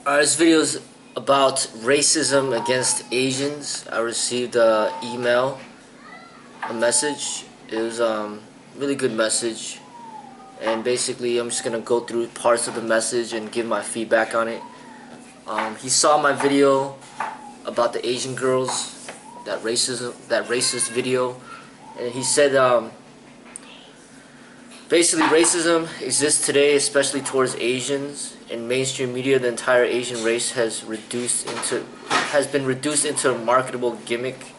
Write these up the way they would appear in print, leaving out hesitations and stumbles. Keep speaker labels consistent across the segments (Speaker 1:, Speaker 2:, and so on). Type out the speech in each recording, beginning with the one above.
Speaker 1: This video is about racism against Asians. I received a email, a message. It was really good message, and basically I'm just gonna go through parts of the message and give my feedback on it. He saw my video about the Asian girls, that racist video, and he said basically racism exists today, especially towards Asians. In mainstream media, the entire Asian race has been reduced into a marketable gimmick.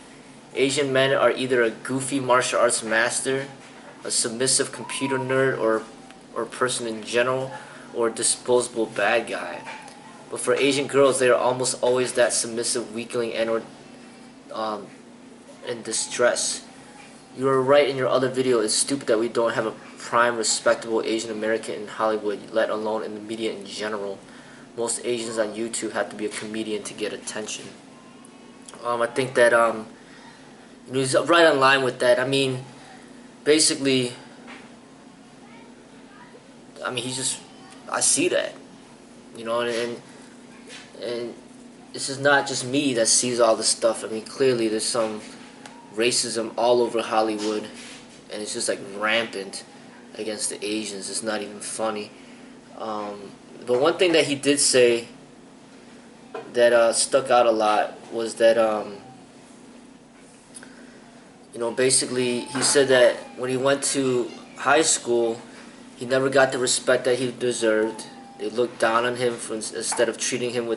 Speaker 1: Asian men are either a goofy martial arts master, a submissive computer nerd, or person in general, or a disposable bad guy. But for Asian girls, they are almost always that submissive weakling and in distress. You are right in your other video. It's stupid that we don't have a prime, respectable Asian American in Hollywood, let alone in the media in general. Most Asians on YouTube have to be a comedian to get attention. I think that he's right on line with that. I mean, basically, I see that, and this is not just me that sees all this stuff. I mean, clearly there's some racism all over Hollywood, and it's just like rampant against the Asians. It's not even funny. But one thing that he did say that stuck out a lot was that basically he said that when he went to high school, he never got the respect that he deserved. They looked down on him instead of treating him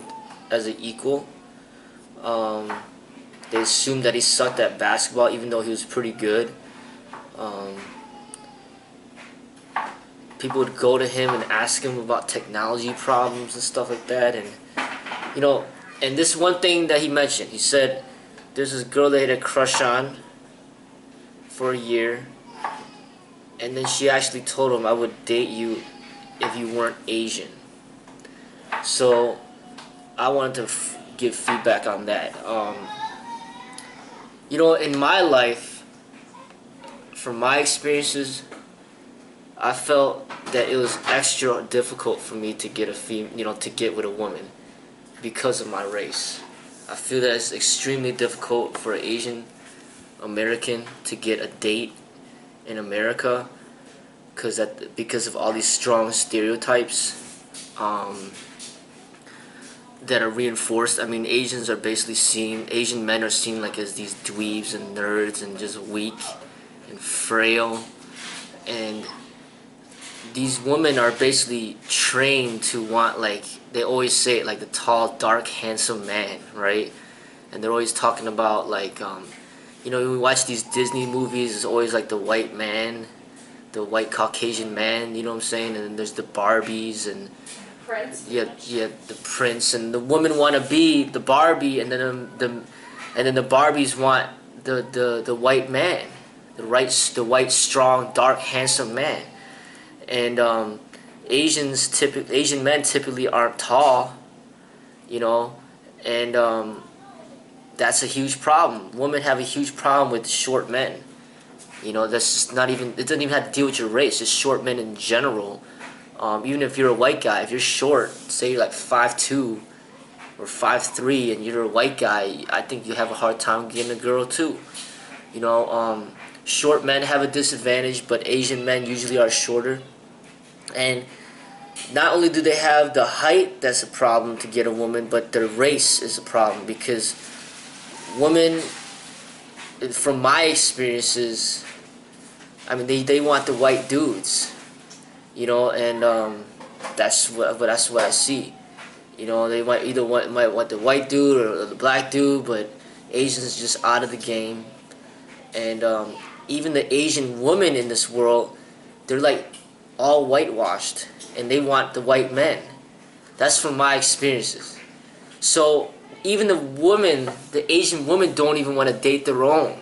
Speaker 1: as an equal. They assumed that he sucked at basketball, even though he was pretty good. People would go to him and ask him about technology problems and stuff like that. And this one thing that he mentioned, he said there's this girl that he had a crush on for a year, and then she actually told him, "I would date you if you weren't Asian." So I wanted to give feedback on that. In my life, from my experiences, I felt that it was extra difficult for me to get to get with a woman because of my race. I feel that it's extremely difficult for an Asian American to get a date in America because of all these strong stereotypes that are reinforced. I mean, Asian men are seen like as these dweebs and nerds and just weak and frail, and these women are basically trained to want, like, they always say it, like the tall, dark, handsome man, right? And they're always talking about, like, when we watch these Disney movies, it's always like the white man, the white Caucasian man, you know what I'm saying? And then there's the Barbies and
Speaker 2: Prince.
Speaker 1: Yeah, the prince, and the women want to be the Barbie, and then the Barbies want the white man, the white, strong, dark, handsome man. And Asian men typically aren't tall, and that's a huge problem. Women have a huge problem with short men. That's just not even, it doesn't even have to deal with your race. It's short men in general. Even if you're a white guy, if you're short, say you're like 5'2" or 5'3", and you're a white guy, I think you have a hard time getting a girl too. Short men have a disadvantage, but Asian men usually are shorter. And not only do they have the height that's a problem to get a woman, but their race is a problem, because women, from my experiences, I mean, they want the white dudes, and that's what I see. They might want the white dude or the black dude, but Asians just out of the game. And even the Asian women in this world, they're like all whitewashed, and they want the white men. That's from my experiences. So even the Asian women don't even want to date their own.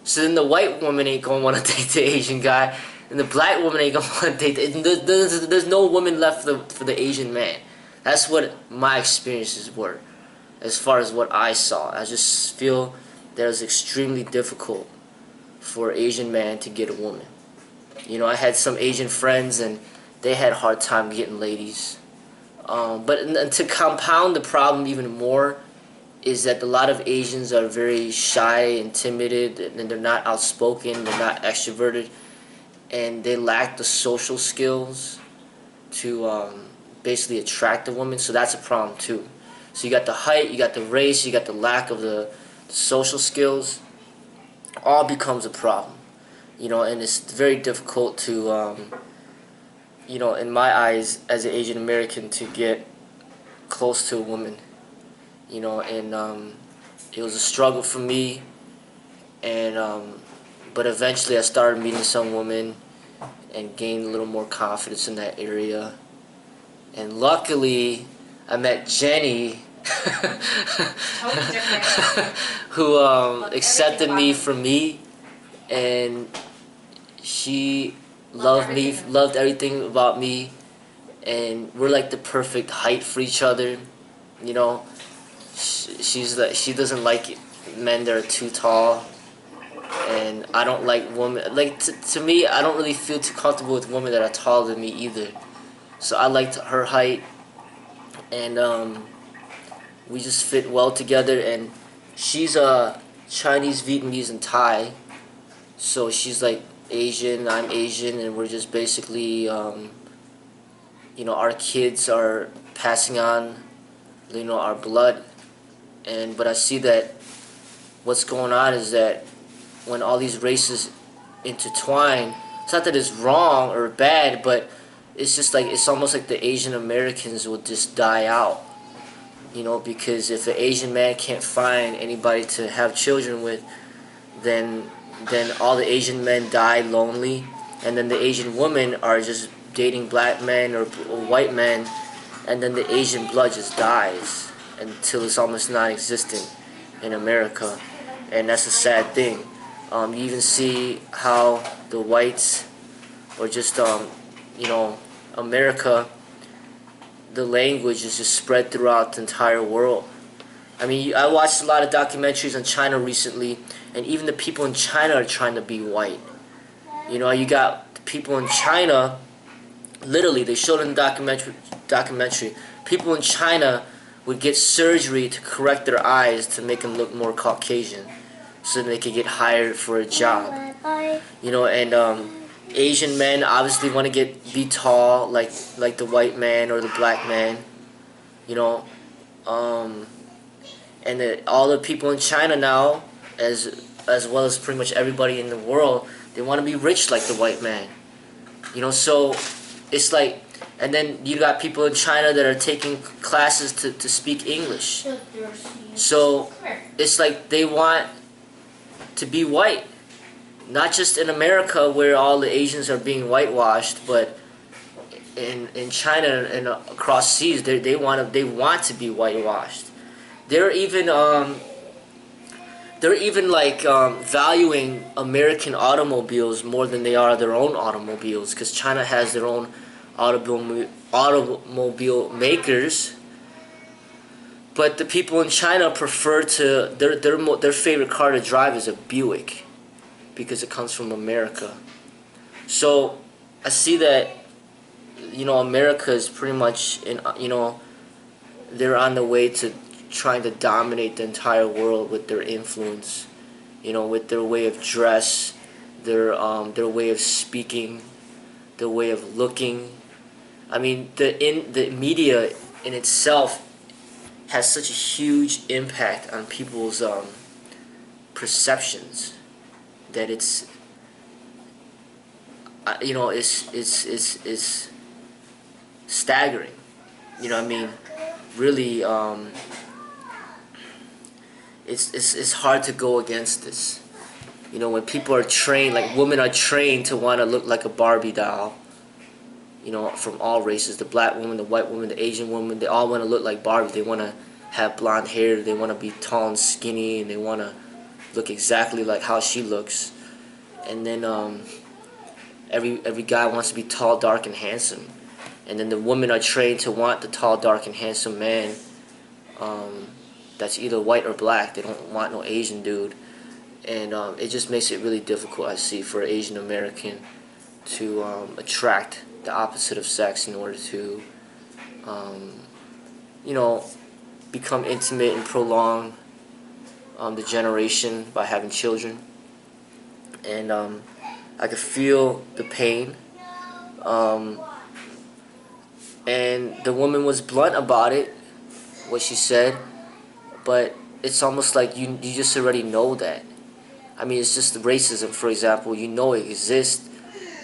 Speaker 1: So then the white woman ain't gonna want to date the Asian guy, and the black woman ain't gonna want to date. There's no woman left for the Asian man. That's what my experiences were, as far as what I saw. I just feel that it was extremely difficult for an Asian man to get a woman. I had some Asian friends, and they had a hard time getting ladies. But to compound the problem even more is that a lot of Asians are very shy and timid, and they're not outspoken, they're not extroverted, and they lack the social skills to basically attract a woman. So that's a problem too. So you got the height, you got the race, you got the lack of the social skills. All becomes a problem, and it's very difficult to, in my eyes, as an Asian American, to get close to a woman. And it was a struggle for me, and but eventually I started meeting some women and gained a little more confidence in that area. And luckily, I met Jenny,
Speaker 2: Totally different.
Speaker 1: who accepted me for me, and she loved me, loved everything about me, and we're like the perfect height for each other. She doesn't like men that are too tall, and I don't like women. Like to me, I don't really feel too comfortable with women that are taller than me either. So I liked her height, and we just fit well together. And she's Chinese, Vietnamese, and Thai, so she's like Asian, I'm Asian, and we're just basically, our kids are passing on, our blood. But I see that what's going on is that when all these races intertwine, it's not that it's wrong or bad, but it's just like, it's almost like the Asian Americans will just die out. Because if an Asian man can't find anybody to have children with, then all the Asian men die lonely, and then the Asian women are just dating black men or white men, and then the Asian blood just dies until it's almost non-existent in America, and that's a sad thing. You even see how the whites, or just America, the language is just spread throughout the entire world. I mean, I watched a lot of documentaries on China recently, and even the people in China are trying to be white. You got people in China, literally, they showed in the documentary, people in China would get surgery to correct their eyes to make them look more Caucasian, so they could get hired for a job. And Asian men obviously want to be tall, like the white man or the black man. And all the people in China now, as well as pretty much everybody in the world, they want to be rich like the white man. So it's like, and then you got people in China that are taking classes to speak English. So it's like they want to be white. Not just in America where all the Asians are being whitewashed, but in China and across seas, they want to be whitewashed. They're even like valuing American automobiles more than they are their own automobiles, because China has their own automobile makers. But the people in China prefer to their favorite car to drive is a Buick, because it comes from America. So I see that America is pretty much they're on the way to trying to dominate the entire world with their influence, with their way of dress, their way of speaking, their way of looking. I mean, the media in itself has such a huge impact on people's perceptions that it's staggering. I mean, really, it's hard to go against this. When people are trained, like women are trained to want to look like a Barbie doll. From all races, the black woman, the white woman, the Asian woman, they all want to look like Barbie. They want to have blonde hair, they want to be tall and skinny, and they want to look exactly like how she looks. And then every guy wants to be tall, dark, and handsome. And then the women are trained to want the tall, dark, and handsome man that's either white or black. They don't want no Asian dude. And it just makes it really difficult, I see, for an Asian American to attract the opposite of sex in order to you know, become intimate and prolong the generation by having children. And I could feel the pain. Um, and the woman was blunt about it, what she said, but it's almost like you just already know that. I mean, it's just the racism, for example. You know it exists.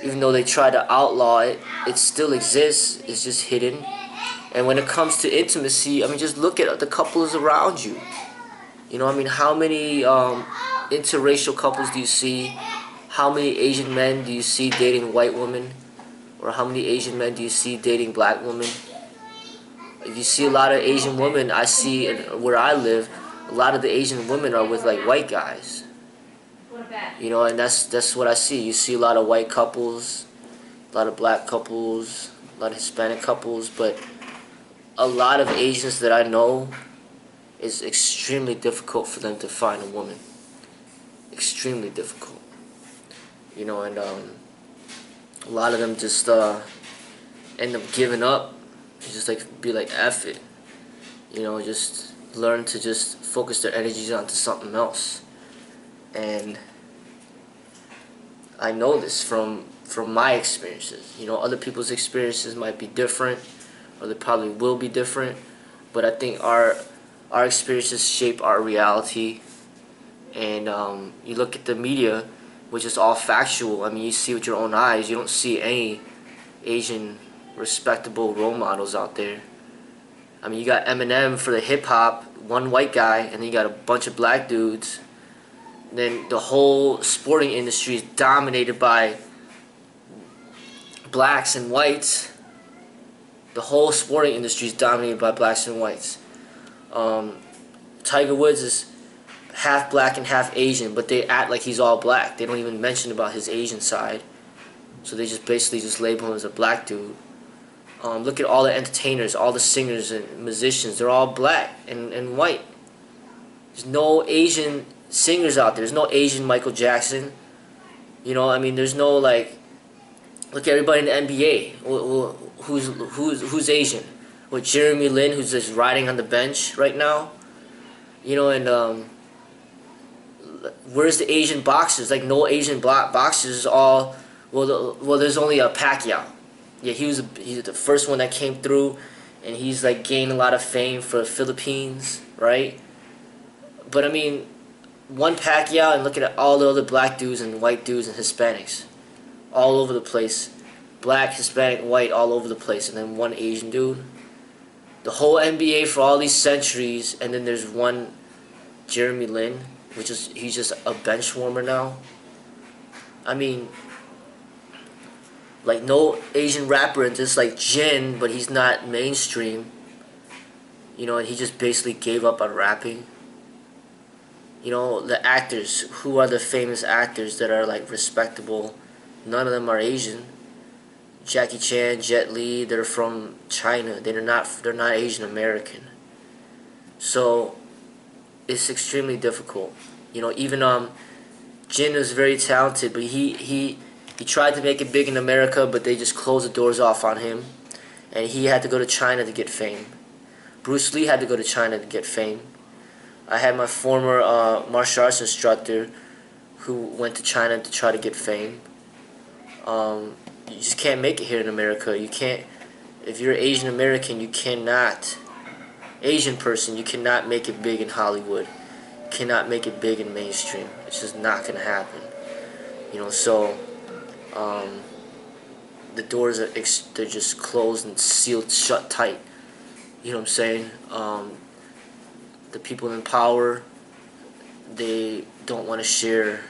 Speaker 1: Even though they try to outlaw it, it still exists. It's just hidden. And when it comes to intimacy, I mean, just look at the couples around you. You know, I mean, how many interracial couples do you see? How many Asian men do you see dating white women? Or how many Asian men do you see dating black women? If you see a lot of Asian women, I see where I live, a lot of the Asian women are with like white guys. You know, and that's what I see. You see a lot of white couples, a lot of black couples, a lot of Hispanic couples, but a lot of Asians that I know, it's extremely difficult for them to find a woman. Extremely difficult. You know, and a lot of them just end up giving up. Just like be like, F it. You know, just learn to just focus their energies onto something else. And I know this from my experiences. You know, other people's experiences might be different, or they probably will be different, but I think our experiences shape our reality. And you look at the media, which is all factual. I mean, you see with your own eyes. You don't see any Asian respectable role models out there. I mean, you got Eminem for the hip hop, one white guy, and then you got a bunch of black dudes. Then the whole sporting industry is dominated by blacks and whites. The whole sporting industry is dominated by blacks and whites. Tiger Woods is half black and half Asian, but they act like he's all black. They don't even mention about his Asian side. So they just basically just label him as a black dude. Look at all the entertainers, all the singers and musicians. They're all black and white. There's no Asian singers out there. There's no Asian Michael Jackson. You know, I mean, there's no like. Look at everybody in the NBA. Who's Asian? With Jeremy Lin, who's just riding on the bench right now. You know, and where's the Asian boxers? Like no Asian boxers. All well, there's only a Pacquiao. Yeah, he's the first one that came through, and he's like gained a lot of fame for the Philippines, right? But I mean, one Pacquiao, and look at all the other black dudes and white dudes and Hispanics, all over the place, black, Hispanic, white, all over the place, and then one Asian dude. The whole NBA for all these centuries, and then there's one Jeremy Lin, he's just a bench warmer now. I mean, like no Asian rapper, and just like Jin, but he's not mainstream. You know, and he just basically gave up on rapping. You know, the actors, who are the famous actors that are like respectable? None of them are Asian. Jackie Chan, Jet Li, they're from China. They're not Asian American. So it's extremely difficult. You know, even Jin is very talented, but he tried to make it big in America, but they just closed the doors off on him, and he had to go to China to get fame. Bruce Lee had to go to China to get fame. I had my former martial arts instructor who went to China to try to get fame. You just can't make it here in America. You can't, if you're Asian American, you cannot, Asian person, you cannot make it big in Hollywood. You cannot make it big in mainstream. It's just not going to happen. You know, so the doors are they're just closed and sealed shut tight. You know what I'm saying? The people in power, they don't want to share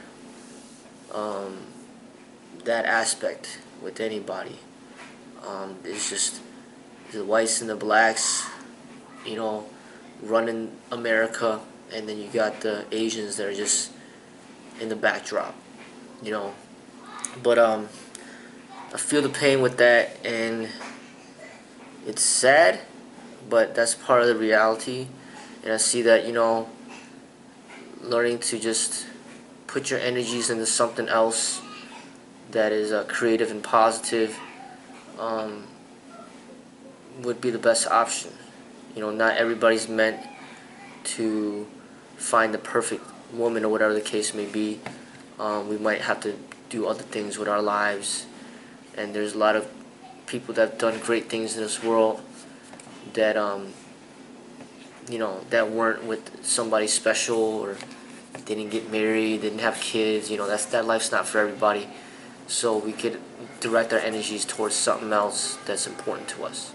Speaker 1: that aspect with anybody. It's just the whites and the blacks, you know, running America, and then you got the Asians that are just in the backdrop, you know. But I feel the pain with that, and it's sad, but that's part of the reality. And I see that, you know, learning to just put your energies into something else that is creative and positive would be the best option. You know, not everybody's meant to find the perfect woman or whatever the case may be. We might have to do other things with our lives, and there's a lot of people that have done great things in this world that you know, that weren't with somebody special, or didn't get married, didn't have kids. You know, that life's not for everybody. So we could direct our energies towards something else that's important to us.